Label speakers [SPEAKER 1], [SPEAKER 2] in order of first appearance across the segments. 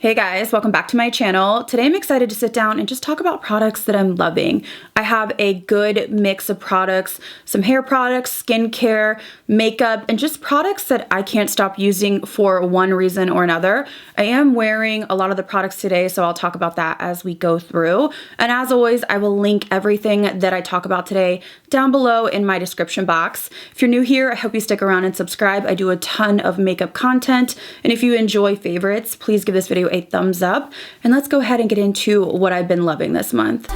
[SPEAKER 1] Hey guys, welcome back to my channel. Today I'm excited to sit down and just talk about products that I'm loving. I have a good mix of products, some hair products, skincare, makeup, and just products that I can't stop using for one reason or another. I am wearing a lot of the products today, so I'll talk about that as we go through. And as always, I will link everything that I talk about today down below in my description box. If you're new here, I hope you stick around and subscribe. I do a ton of makeup content, and if you enjoy favorites, please give this video a thumbs up, and let's go ahead and get into what I've been loving this month.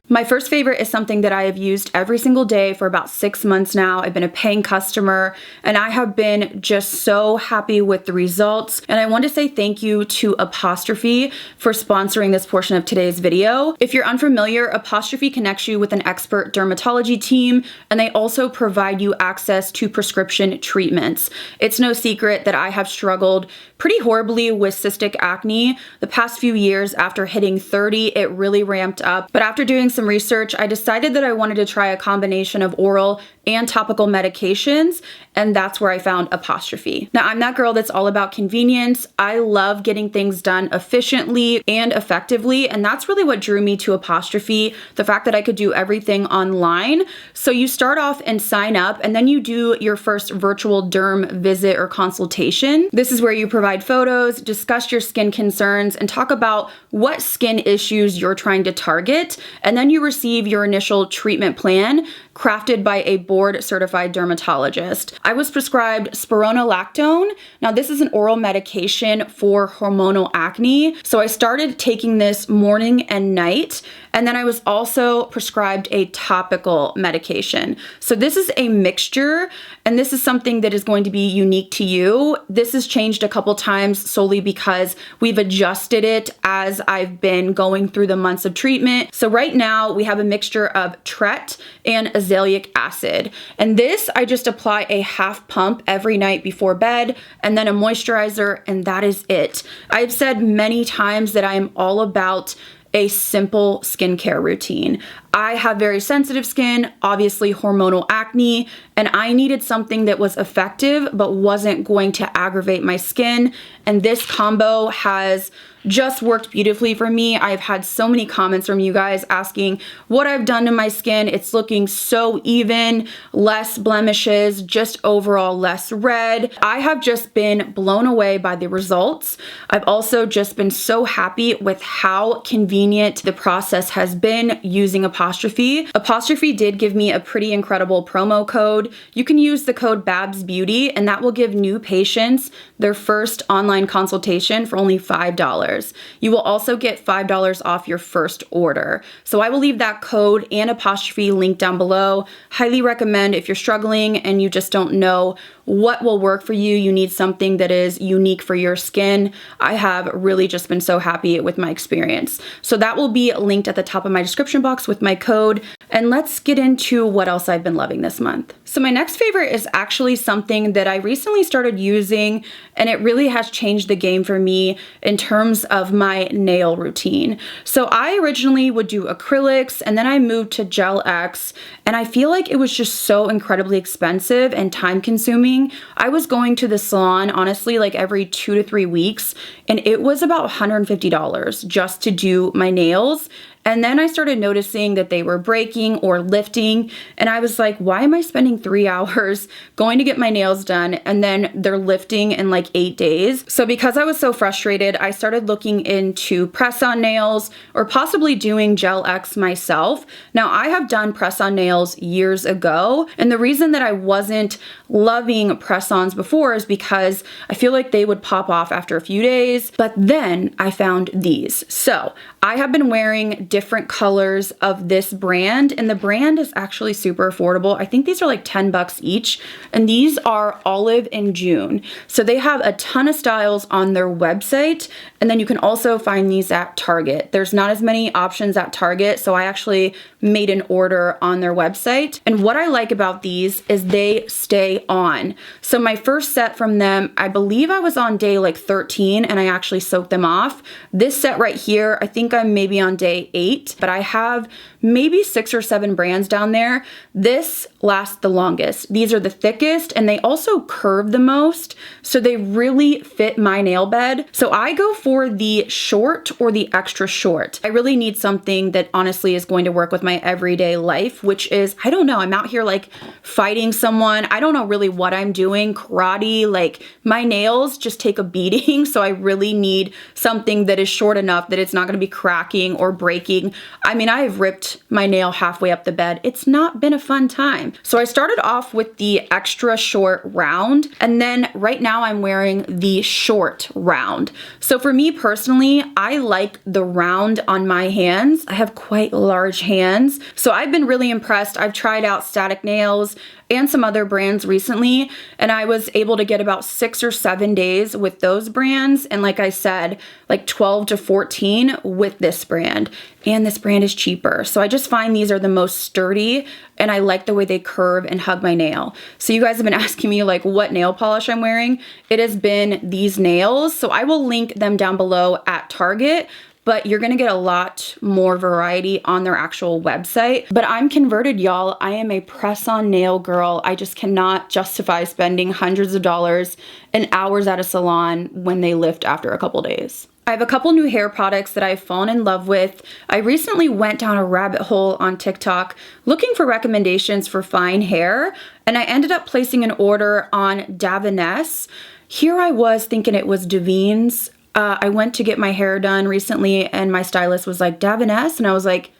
[SPEAKER 1] My first favorite is something that I have used every single day for about 6 months now. I've been a paying customer and I have been just so happy with the results. And I want to say thank you to Apostrophe for sponsoring this portion of today's video. If you're unfamiliar, Apostrophe connects you with an expert dermatology team, and they also provide you access to prescription treatments. It's no secret that I have struggled pretty horribly with cystic acne the past few years. After hitting 30, it really ramped up. But after doing some research, I decided that I wanted to try a combination of oral and topical medications, and that's where I found Apostrophe. Now, I'm that girl that's all about convenience. I love getting things done efficiently and effectively, and that's really what drew me to Apostrophe, the fact that I could do everything online. So you start off and sign up, and then you do your first virtual derm visit or consultation. This is where you provide photos, discuss your skin concerns, and talk about what skin issues you're trying to target, and then you receive your initial treatment plan crafted by a board-certified dermatologist. I was prescribed spironolactone. Now, this is an oral medication for hormonal acne. So I started taking this morning and night, and then I was also prescribed a topical medication. So this is a mixture, and this is something that is going to be unique to you. This has changed a couple times solely because we've adjusted it as I've been going through the months of treatment. So right now we have a mixture of Tret and azelaic acid. And this, I just apply a half pump every night before bed, and then a moisturizer, and that is it. I've said many times that I am all about a simple skincare routine. I have very sensitive skin, obviously hormonal acne, and I needed something that was effective but wasn't going to aggravate my skin. And this combo has just worked beautifully for me. I've had so many comments from you guys asking what I've done to my skin. It's looking so even, less blemishes, just overall less red. I have just been blown away by the results. I've also just been so happy with how convenient the process has been using Apostrophe. Apostrophe did give me a pretty incredible promo code. You can use the code BabsBeauty, and that will give new patients their first online consultation for only $5. You will also get $5 off your first order. So I will leave that code and Apostrophe link down below. Highly recommend if you're struggling and you just don't know what will work for you. You need something that is unique for your skin. I have really just been so happy with my experience. So that will be linked at the top of my description box with my code. And let's get into what else I've been loving this month. So my next favorite is actually something that I recently started using, and it really has changed the game for me in terms of my nail routine. So I originally would do acrylics, and then I moved to Gel X, and I feel like it was just so incredibly expensive and time consuming. I was going to the salon, honestly, like every 2 to 3 weeks, and it was about $150 just to do my nails. And then I started noticing that they were breaking or lifting, and I was like, why am I spending 3 hours going to get my nails done and then they're lifting in like 8 days? So because I was so frustrated, I started looking into press-on nails or possibly doing Gel X myself. Now, I have done press-on nails years ago, and the reason that I wasn't loving press-ons before is because I feel like they would pop off after a few days, but then I found these. So I have been wearing different colors of this brand, and the brand is actually super affordable. I think these are like 10 bucks each, and these are Olive and June. So they have a ton of styles on their website, and then you can also find these at Target. There's not as many options at Target, so I actually made an order on their website. And what I like about these is they stay on. So my first set from them, I believe I was on day like 13, and I actually soaked them off. This set right here, I think I'm maybe on day 8 8, but I have maybe 6 or 7 brands down there. This lasts the longest. These are the thickest and they also curve the most, so they really fit my nail bed. So I go for the short or the extra short. I really need something that honestly is going to work with my everyday life, which is, I don't know, I'm out here like fighting someone. I don't know really what I'm doing, karate, like my nails just take a beating. So I really need something that is short enough that it's not gonna be cracking or breaking. I mean, I have ripped my nail halfway up the bed. It's not been a fun time. So I started off with the extra short round, and then right now I'm wearing the short round. So for me personally, I like the round on my hands. I have quite large hands, so I've been really impressed. I've tried out Static Nails and some other brands recently, and I was able to get about 6 or 7 days with those brands, and like I said, like 12 to 14 with this brand, and this brand is cheaper. So I just find these are the most sturdy, and I like the way they curve and hug my nail. So you guys have been asking me like what nail polish I'm wearing. It has been these nails, so I will link them down below at Target, but you're gonna get a lot more variety on their actual website. But I'm converted, y'all. I am a press-on nail girl. I just cannot justify spending hundreds of dollars and hours at a salon when they lift after a couple days. I have a couple new hair products that I've fallen in love with. I recently went down a rabbit hole on TikTok looking for recommendations for fine hair, and I ended up placing an order on Davines. Here I was thinking it was Davines. I went to get my hair done recently and my stylist was like, Davines? And I was like,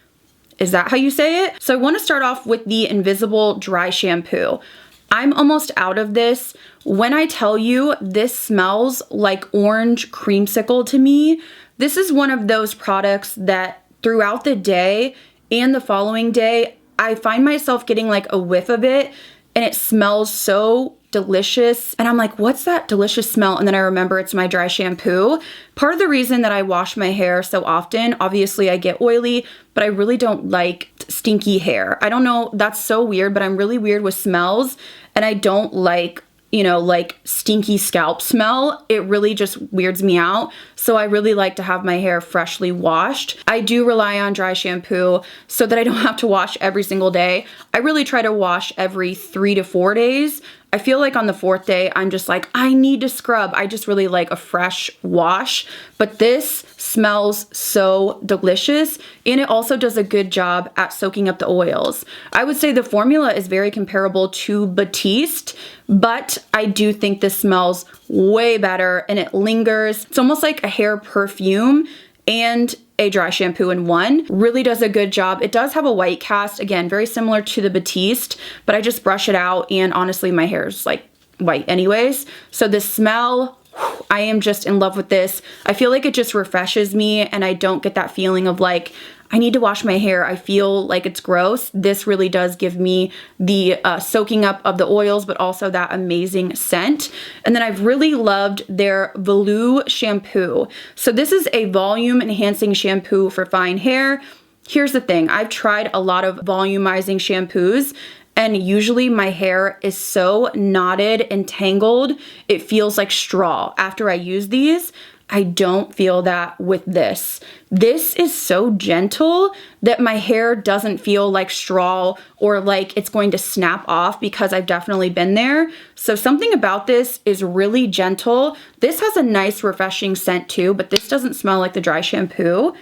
[SPEAKER 1] is that how you say it? So I want to start off with the Invisible Dry Shampoo. I'm almost out of this. When I tell you this smells like orange creamsicle to me, this is one of those products that throughout the day and the following day, I find myself getting like a whiff of it and it smells so delicious. And I'm like, what's that delicious smell? And then I remember it's my dry shampoo. Part of the reason that I wash my hair so often, obviously I get oily, but I really don't like stinky hair. I don't know, that's so weird, but I'm really weird with smells and I don't like, you know, like stinky scalp smell. It really just weirds me out. So I really like to have my hair freshly washed. I do rely on dry shampoo so that I don't have to wash every single day. I really try to wash every 3 to 4 days. I feel like on the 4th day, I'm just like, I need to scrub. I just really like a fresh wash, but this smells so delicious and it also does a good job at soaking up the oils. I would say the formula is very comparable to Batiste, but I do think this smells way better and it lingers. It's almost like a hair perfume and a dry shampoo in one. Really does a good job. It does have a white cast, again, very similar to the Batiste, but I just brush it out and honestly my hair is like white anyways. So the smell, I am just in love with this. I feel like it just refreshes me and I don't get that feeling of like, I need to wash my hair. I feel like it's gross. This really does give me the soaking up of the oils, but also that amazing scent. And then I've really loved their Veloux shampoo. So this is a volume enhancing shampoo for fine hair. Here's the thing. I've tried a lot of volumizing shampoos and usually my hair is so knotted and tangled, it feels like straw. After I use these, I don't feel that with this. This is so gentle that my hair doesn't feel like straw or like it's going to snap off because I've definitely been there. So something about this is really gentle. This has a nice refreshing scent too, but this doesn't smell like the dry shampoo.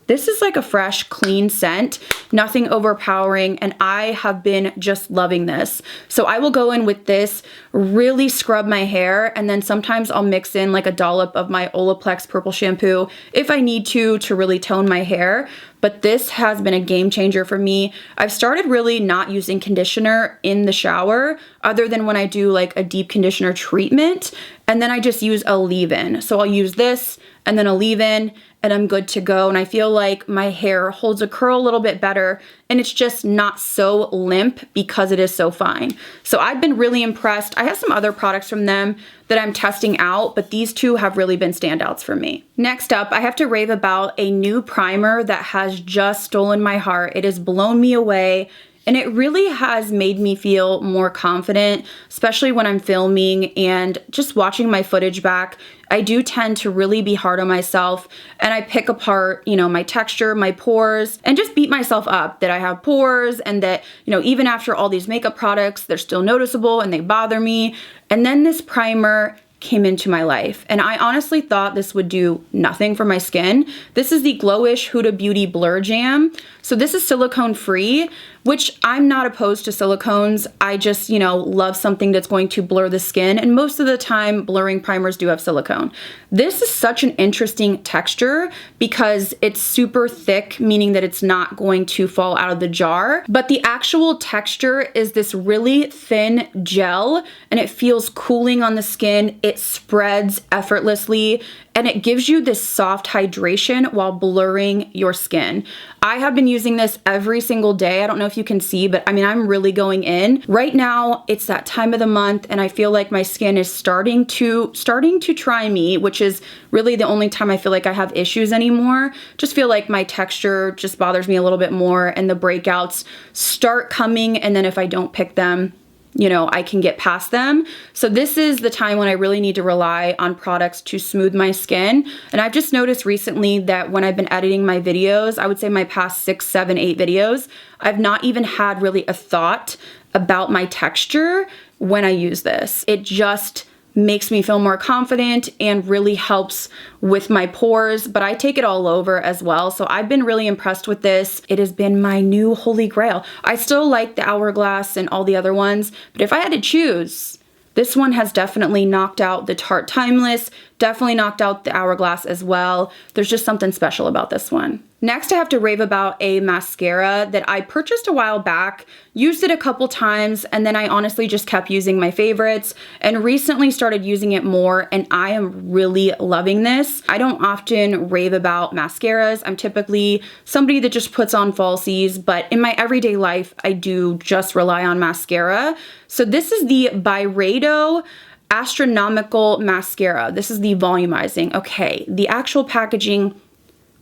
[SPEAKER 1] This is like a fresh, clean scent, nothing overpowering, and I have been just loving this. So I will go in with this, really scrub my hair, and then sometimes I'll mix in like a dollop of my Olaplex purple shampoo if I need to really tone my hair. But this has been a game changer for me. I've started really not using conditioner in the shower other than when I do like a deep conditioner treatment, and then I just use a leave-in. So I'll use this and then a leave-in and I'm good to go. And I feel like my hair holds a curl a little bit better and it's just not so limp because it is so fine. So I've been really impressed. I have some other products from them that I'm testing out, but these two have really been standouts for me. Next up, I have to rave about a new primer that has just stolen my heart. It has blown me away. And it really has made me feel more confident, especially when I'm filming and just watching my footage back. I do tend to really be hard on myself, and I pick apart, you know, my texture, my pores, and just beat myself up that I have pores and that, you know, even after all these makeup products, they're still noticeable and they bother me. And then this primer came into my life, and I honestly thought this would do nothing for my skin. This is the Glowish Huda Beauty Blur Jam. So this is silicone free, which I'm not opposed to silicones. I just, you know, love something that's going to blur the skin, and most of the time blurring primers do have silicone. This is such an interesting texture because it's super thick, meaning that it's not going to fall out of the jar, but the actual texture is this really thin gel, and it feels cooling on the skin. It spreads effortlessly, and it gives you this soft hydration while blurring your skin. I have been using this every single day. I don't know if you can see, but I mean, I'm really going in. Right now, it's that time of the month, and I feel like my skin is starting to try me, which is really the only time I feel like I have issues anymore. Just feel like my texture just bothers me a little bit more, and the breakouts start coming, and then if I don't pick them, you know, I can get past them. So this is the time when I really need to rely on products to smooth my skin. And I've just noticed recently that when I've been editing my videos, I would say my past 6, 7, 8 videos, I've not even had really a thought about my texture when I use this. It just makes me feel more confident and really helps with my pores, but I take it all over as well. So I've been really impressed with this. It has been my new holy grail. I still like the Hourglass and all the other ones, but if I had to choose, this one has definitely knocked out the Tarte Timeless, definitely knocked out the Hourglass as well. There's just something special about this one. Next, I have to rave about a mascara that I purchased a while back, used it a couple times, and then I honestly just kept using my favorites and recently started using it more, and I am really loving this. I don't often rave about mascaras. I'm typically somebody that just puts on falsies, but in my everyday life, I do just rely on mascara. So this is the Byredo Astronomical Mascara. This is the volumizing. Okay, the actual packaging,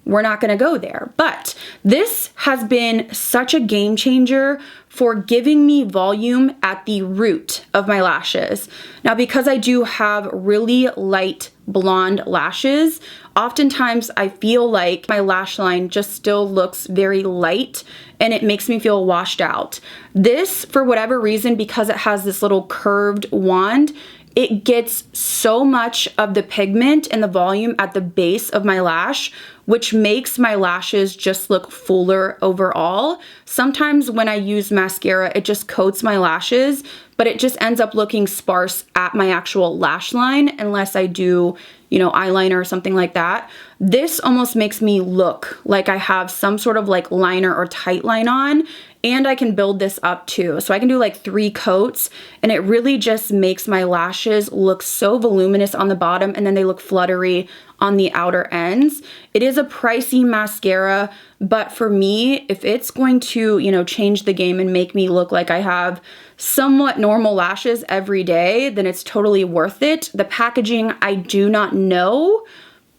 [SPEAKER 1] we're not gonna go there, but this has been such a game changer for giving me volume at the root of my lashes. Now, because I do have really light blonde lashes, oftentimes I feel like my lash line just still looks very light and it makes me feel washed out. This, for whatever reason, because it has this little curved wand, it gets so much of the pigment and the volume at the base of my lash, which makes my lashes just look fuller overall. Sometimes when I use mascara, it just coats my lashes, but it just ends up looking sparse at my actual lash line unless I do, you know, eyeliner or something like that. This almost makes me look like I have some sort of like liner or tight line on, and I can build this up too. So I can do like 3 coats, and it really just makes my lashes look so voluminous on the bottom, and then they look fluttery on the outer ends. It is a pricey mascara, but for me, if it's going to, you know, change the game and make me look like I have somewhat normal lashes every day, then it's totally worth it. The packaging, I do not know,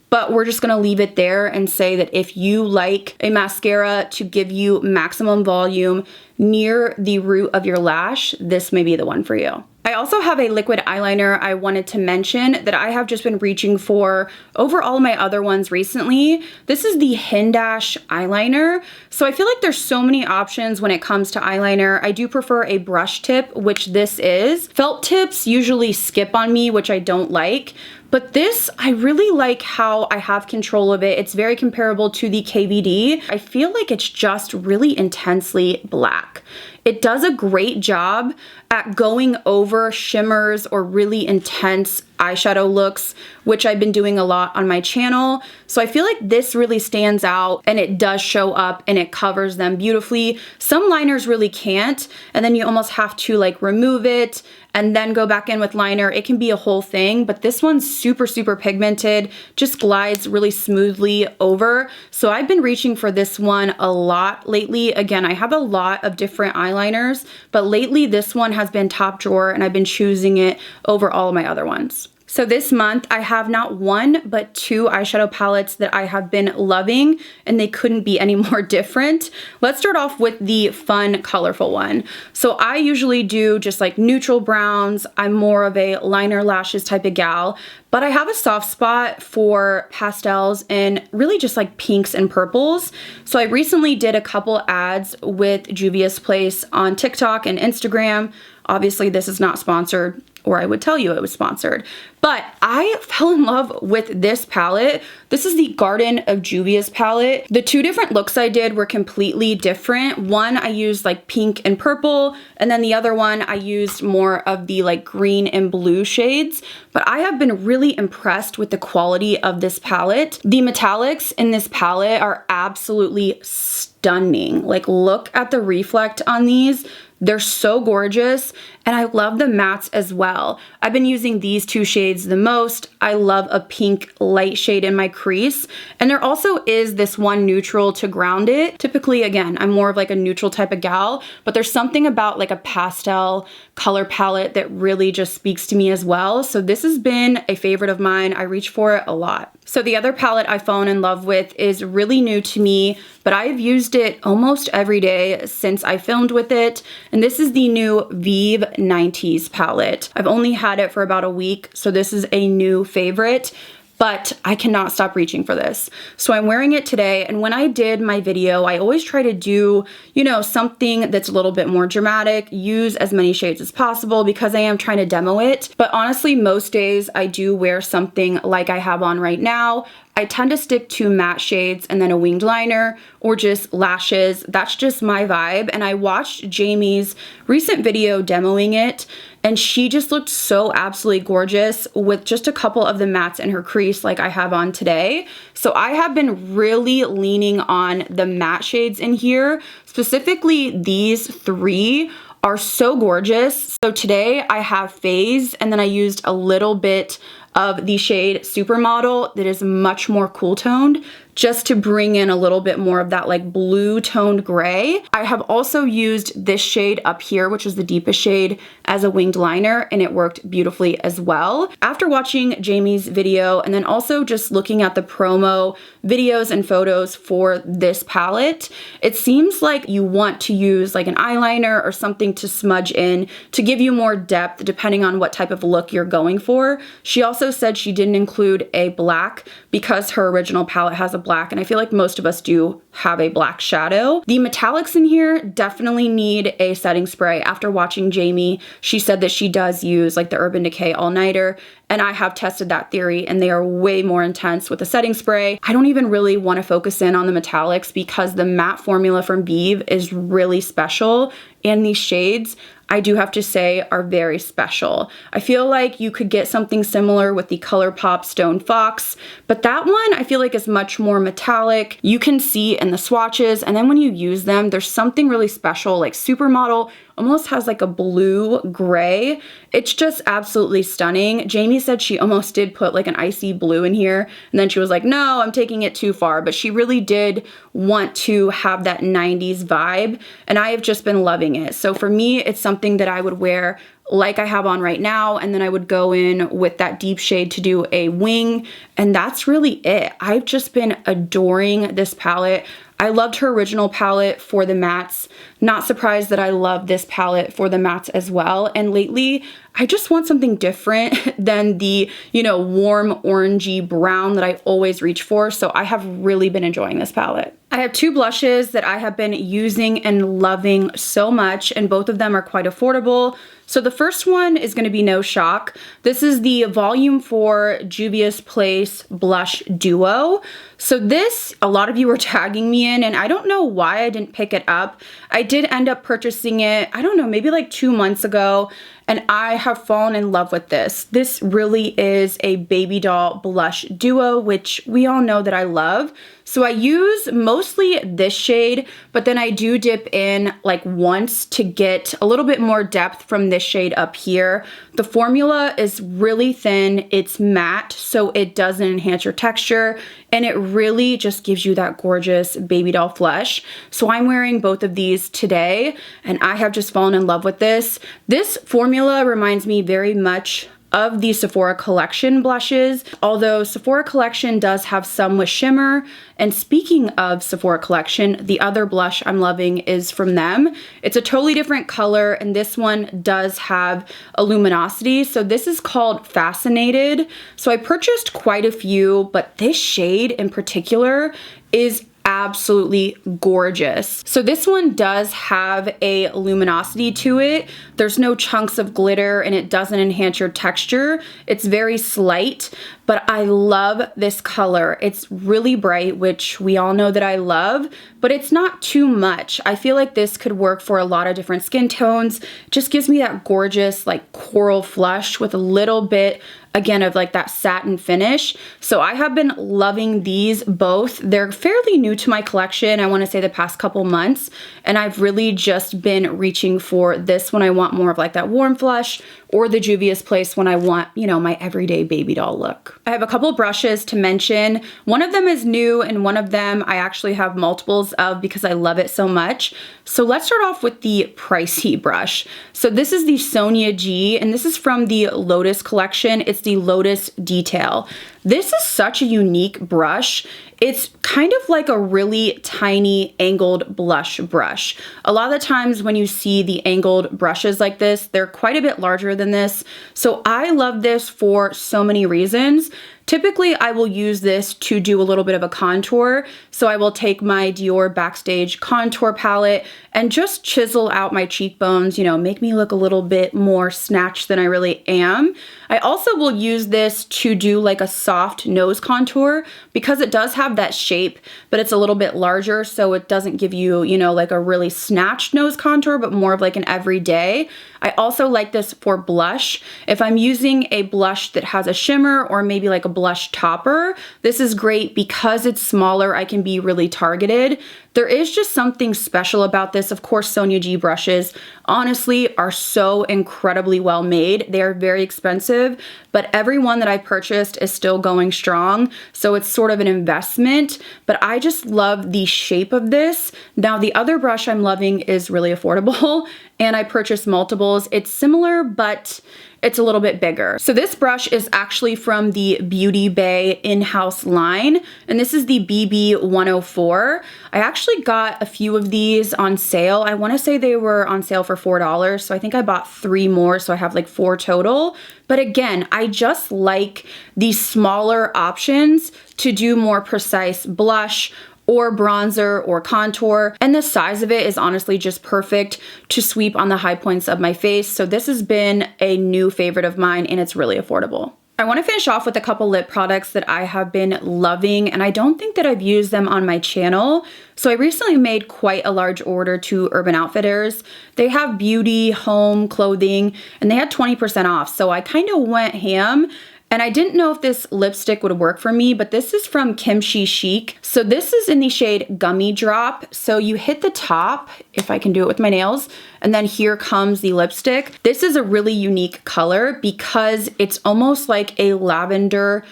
[SPEAKER 1] but we're just gonna leave it there and say that if you like a mascara to give you maximum volume near the root of your lash, this may be the one for you. I also have a liquid eyeliner I wanted to mention that I have just been reaching for over all my other ones recently. This is the Hindash eyeliner. So I feel like there's so many options when it comes to eyeliner. I do prefer a brush tip, which this is. Felt tips usually skip on me, which I don't like. But this, I really like how I have control of it. It's very comparable to the KVD. I feel like it's just really intensely black. It does a great job at going over shimmers or really intense eyeshadow looks, which I've been doing a lot on my channel. So I feel like this really stands out, and it does show up and it covers them beautifully. Some liners really can't, and then you almost have to like remove it and then go back in with liner. It can be a whole thing, but this one's super, super pigmented, just glides really smoothly over. So I've been reaching for this one a lot lately. Again, I have a lot of different eyeliners, but lately this one has been top drawer, and I've been choosing it over all of my other ones. So this month I have not one, but two eyeshadow palettes that I have been loving, and they couldn't be any more different. Let's start off with the fun, colorful one. So I usually do just like neutral browns. I'm more of a liner lashes type of gal, but I have a soft spot for pastels and really just like pinks and purples. So I recently did a couple ads with Juvia's Place on TikTok and Instagram. Obviously this is not sponsored, or I would tell you it was sponsored. But I fell in love with this palette. This is the Garden of Juvia's palette. The two different looks I did were completely different. One I used like pink and purple, and then the other one I used more of the like green and blue shades. But I have been really impressed with the quality of this palette. The metallics in this palette are absolutely stunning. Like, look at the reflect on these. They're so gorgeous, and I love the mattes as well. I've been using these two shades the most. I love a pink light shade in my crease, and there also is this one neutral to ground it. Typically, again, I'm more of like a neutral type of gal, but there's something about like a pastel color palette that really just speaks to me as well. So this has been a favorite of mine. I reach for it a lot. So the other palette I've fallen in love with is really new to me, but I've used it almost every day since I filmed with it. And this is the new Vive 90s palette. I've only had it for about a week, so this is a new favorite, but I cannot stop reaching for this. So I'm wearing it today, and when I did my video, I always try to do, you know, something that's a little bit more dramatic, use as many shades as possible because I am trying to demo it. But honestly, most days I do wear something like I have on right now. I tend to stick to matte shades and then a winged liner or just lashes. That's just my vibe. And I watched Jamie's recent video demoing it, and she just looked so absolutely gorgeous with just a couple of the mattes in her crease like I have on today. So I have been really leaning on the matte shades in here. Specifically, these three are so gorgeous. So today I have Phase, and then I used a little bit of the shade Supermodel that is much more cool toned, just to bring in a little bit more of that like blue toned gray. I have also used this shade up here, which is the deepest shade, as a winged liner, and it worked beautifully as well. After watching Jamie's video and then also just looking at the promo videos and photos for this palette, it seems like you want to use like an eyeliner or something to smudge in to give you more depth depending on what type of look you're going for. She also said she didn't include a black because her original palette has a black, and I feel like most of us do have a black shadow. The metallics in here definitely need a setting spray. After watching Jamie, she said that she does use like the Urban Decay all-nighter, and I have tested that theory, and they are way more intense with a setting spray. I don't even really want to focus in on the metallics because the matte formula from Vive is really special, and these shades, I do have to say, are very special. I feel like you could get something similar with the ColourPop Stone Fox, but that one I feel like is much more metallic. You can see in the swatches, and then when you use them, there's something really special. Like Supermodel almost has like a blue gray. It's just absolutely stunning. Jamie said she almost did put like an icy blue in here, and then she was like, no, I'm taking it too far, but she really did want to have that 90s vibe, and I have just been loving it. So for me, it's something that I would wear like I have on right now, and then I would go in with that deep shade to do a wing, and that's really it. I've just been adoring this palette. I loved her original palette for the mattes. Not surprised that I love this palette for the mattes as well. And lately, I just want something different than the, you know, warm orangey brown that I always reach for. So I have really been enjoying this palette. I have two blushes that I have been using and loving so much, and both of them are quite affordable. So the first one is going to be no shock. This is the Volume 4 Juvia's Place Blush Duo. So this, a lot of you were tagging me in, and I don't know why I didn't pick it up. I did end up purchasing it, I don't know, maybe like 2 months ago, and I have fallen in love with this. This really is a baby doll blush duo, which we all know that I love. So I use mostly this shade, but then I do dip in like once to get a little bit more depth from this shade up here. The formula is really thin, it's matte, so it doesn't enhance your texture, and it really just gives you that gorgeous baby doll flush. So I'm wearing both of these today, and I have just fallen in love with this. This formula reminds me very much of the Sephora Collection blushes, although Sephora Collection does have some with shimmer. And speaking of Sephora Collection, the other blush I'm loving is from them. It's a totally different color, and this one does have a luminosity. So this is called Fascinated. So I purchased quite a few, but this shade in particular is absolutely gorgeous. So this one does have a luminosity to it. There's no chunks of glitter and it doesn't enhance your texture. It's very slight, but I love this color. It's really bright, which we all know that I love, but it's not too much. I feel like this could work for a lot of different skin tones. It just gives me that gorgeous like coral flush with a little bit again of like that satin finish. So I have been loving these both. They're fairly new to my collection, I want to say the past couple months, and I've really just been reaching for this when I want more of like that warm flush, or the Juvia's Place when I want, you know, my everyday baby doll look. I have a couple brushes to mention. One of them is new and one of them I actually have multiples of because I love it so much. So let's start off with the pricey brush. So this is the Sonia G, and this is from the Lotus collection. It's the Lotus Detail. This is such a unique brush. It's kind of like a really tiny angled blush brush. A lot of the times when you see the angled brushes like this, they're quite a bit larger than this. So I love this for so many reasons. Typically, I will use this to do a little bit of a contour. So I will take my Dior Backstage contour palette and just chisel out my cheekbones, you know, make me look a little bit more snatched than I really am. I also will use this to do like a soft nose contour because it does have that shape, but it's a little bit larger, so it doesn't give you, you know, like a really snatched nose contour, but more of like an everyday. I also like this for blush. If I'm using a blush that has a shimmer or maybe like a blush topper, this is great because it's smaller. I can be really targeted. There is just something special about this. Of course, Sonia G brushes honestly are so incredibly well made. They are very expensive, but every one that I purchased is still going strong. So it's sort of an investment, but I just love the shape of this. Now, the other brush I'm loving is really affordable and I purchased multiples. It's similar, but it's a little bit bigger. So this brush is actually from the Beauty Bay in-house line, and this is the BB 104. I actually got a few of these on sale. I wanna say they were on sale for $4, so I think I bought 3 more, so I have like 4 total. But again, I just like these smaller options to do more precise blush or bronzer or contour, and the size of it is honestly just perfect to sweep on the high points of my face. So this has been a new favorite of mine and it's really affordable. I want to finish off with a couple lip products that I have been loving, and I don't think that I've used them on my channel. So I recently made quite a large order to Urban Outfitters. They have beauty, home, clothing, and they had 20% off. So I kind of went ham. And I didn't know if this lipstick would work for me, but this is from Kimchi Chic. So this is in the shade Gummy Drop. So you hit the top, if I can do it with my nails, and then here comes the lipstick. This is a really unique color because it's almost like a lavender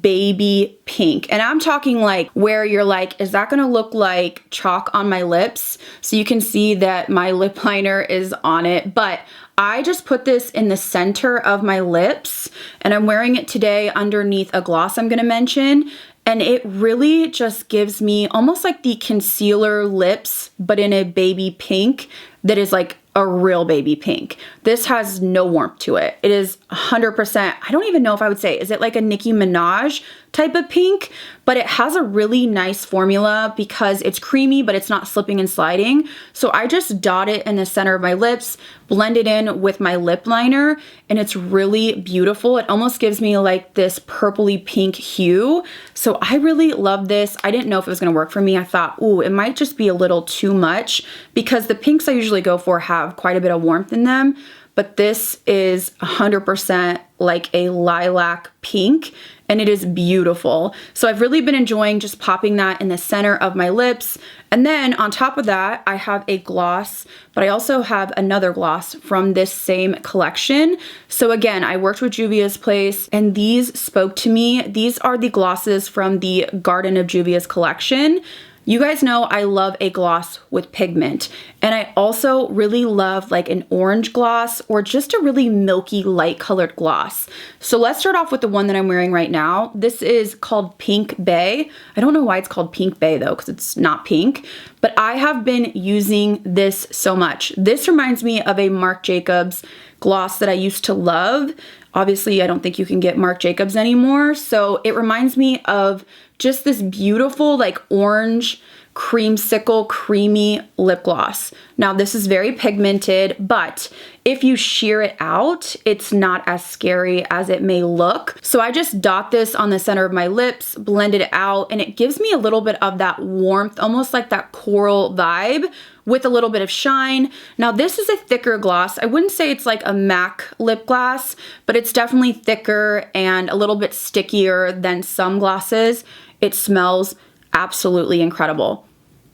[SPEAKER 1] baby pink. And I'm talking like where you're like, is that gonna look like chalk on my lips? So you can see that my lip liner is on it, but I just put this in the center of my lips and I'm wearing it today underneath a gloss I'm gonna mention. And it really just gives me almost like the concealer lips, but in a baby pink that is like a real baby pink. This has no warmth to it. It is 100%, I don't even know if I would say, is it like a Nicki Minaj type of pink? But it has a really nice formula because it's creamy, but it's not slipping and sliding. So I just dot it in the center of my lips, blend it in with my lip liner, and it's really beautiful. It almost gives me like this purpley pink hue. So I really love this. I didn't know if it was gonna work for me. I thought, ooh, it might just be a little too much because the pinks I usually go for have quite a bit of warmth in them. But this is 100% like a lilac pink and it is beautiful. So I've really been enjoying just popping that in the center of my lips. And then on top of that, I have a gloss, but I also have another gloss from this same collection. So again, I worked with Juvia's Place and these spoke to me. These are the glosses from the Garden of Juvia's collection. You guys know I love a gloss with pigment, and I also really love like an orange gloss or just a really milky light colored gloss. So let's start off with the one that I'm wearing right now. This is called Pink Bay. I don't know why it's called Pink Bay though, because it's not pink, but I have been using this so much. This reminds me of a Marc Jacobs gloss that I used to love. Obviously, I don't think you can get Marc Jacobs anymore. So it reminds me of just this beautiful like orange creamsicle creamy lip gloss. Now this is very pigmented, but if you sheer it out, it's not as scary as it may look. So I just dot this on the center of my lips, blend it out, and it gives me a little bit of that warmth, almost like that coral vibe with a little bit of shine. Now this is a thicker gloss. I wouldn't say it's like a MAC lip gloss, but it's definitely thicker and a little bit stickier than some glosses. It smells absolutely incredible.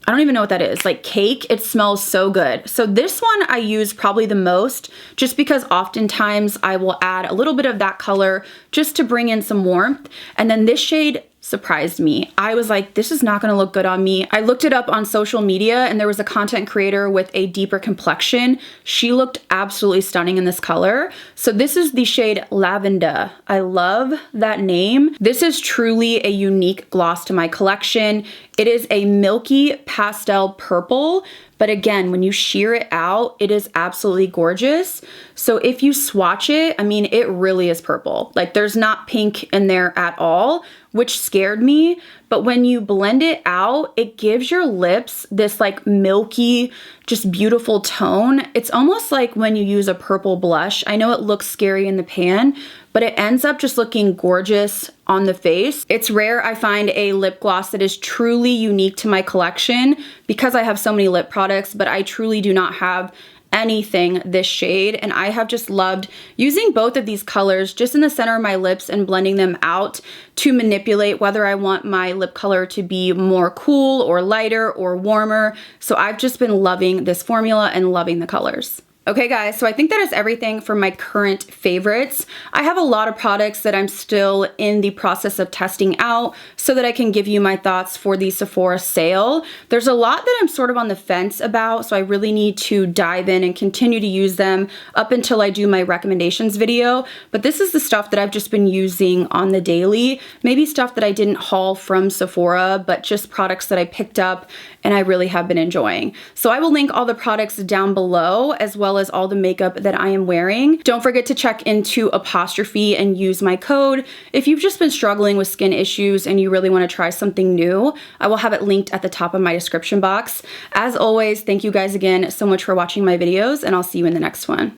[SPEAKER 1] I don't even know what that is, like cake. It smells so good. So this one I use probably the most just because oftentimes I will add a little bit of that color just to bring in some warmth. And then this shade surprised me. I was like, this is not gonna look good on me. I looked it up on social media and there was a content creator with a deeper complexion. She looked absolutely stunning in this color. So this is the shade Lavender. I love that name. This is truly a unique gloss to my collection. It is a milky pastel purple, but again, when you sheer it out, it is absolutely gorgeous. So if you swatch it, I mean, it really is purple. Like there's not pink in there at all, which scared me. But when you blend it out, it gives your lips this like milky, just beautiful tone. It's almost like when you use a purple blush. I know it looks scary in the pan, but it ends up just looking gorgeous on the face. It's rare I find a lip gloss that is truly unique to my collection because I have so many lip products, but I truly do not have anything this shade, and I have just loved using both of these colors just in the center of my lips and blending them out to manipulate whether I want my lip color to be more cool or lighter or warmer. So I've just been loving this formula and loving the colors. Okay guys, so I think that is everything for my current favorites. I have a lot of products that I'm still in the process of testing out so that I can give you my thoughts for the Sephora sale. There's a lot that I'm sort of on the fence about, so I really need to dive in and continue to use them up until I do my recommendations video. But this is the stuff that I've just been using on the daily. Maybe stuff that I didn't haul from Sephora, but just products that I picked up and I really have been enjoying. So I will link all the products down below as well as all the makeup that I am wearing. Don't forget to check into Apostrophe and use my code. If you've just been struggling with skin issues and you really want to try something new, I will have it linked at the top of my description box. As always, thank you guys again so much for watching my videos, and I'll see you in the next one.